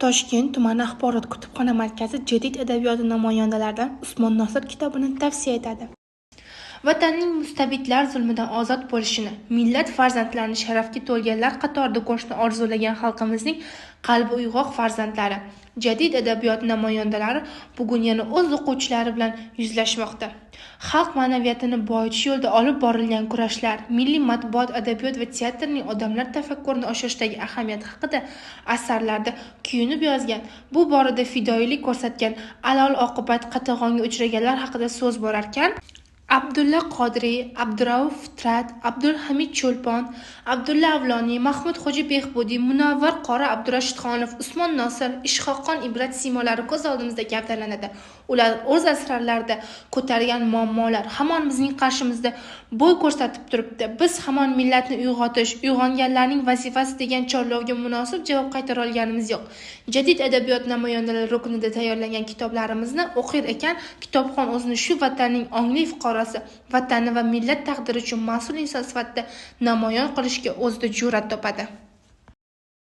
Toshkent tumani axborot kutubxona markazi jadid adabiyoti namoyandalaridan Usmon Nosir kitobini tavsiya etadi. Vatanning mustabidlar zulmidan ozod bo'lishini, millat farzandlarini sharafga to'lganlar qatorida ko'rishni orzulagan xalqimizning qalbi uyg'oq farzandlari, jadid adabiyot namoyandalari bugun yana o'z o'quvchilari bilan yuzlashmoqda. Xalq ma'naviyatini boyitish yo'lida olib borilgan kurashlar, milliy matbuot, adabiyot va teatrning odamlar tafakkurini oshirishdagi ahamiyati haqida asarlarda kuyunib yozgan, bu borada fidoyilik ko'rsatgan, alal oqibat qatag'onga uchraganlar haqida so'z borarkan, Abdulla Qodiriy, Abdurauf Fitrat, Abdulhamid Cho'lpon, Abdulla Avloniy, Mahmud Xo'ja Behbudiy, Munavvar Qori Abdurashidxonov, Usmon Nosir, Ishqoqon Ibrat siymolari ko'z oldimizda gavdalanadi. Ular o'z asarlarida ko'targan muammolar hamon bizning qarshimizda bo'y ko'rsatib turibdi. Biz hamon millatni uyg'otish, uyg'onganlarning vazifasi degan chorlovga munosib javob qaytara olganimiz yo'q. Jadid adabiyot namoyandalari ruknida tayyorlangan kitoblarimizni o'qir ekan, kitobxon o'zini shu vatanning ongli fuqarosi, vatani va millat taqdiri uchun mas'ul inson sifatida namoyon qilishga o'zida jur'at topadi.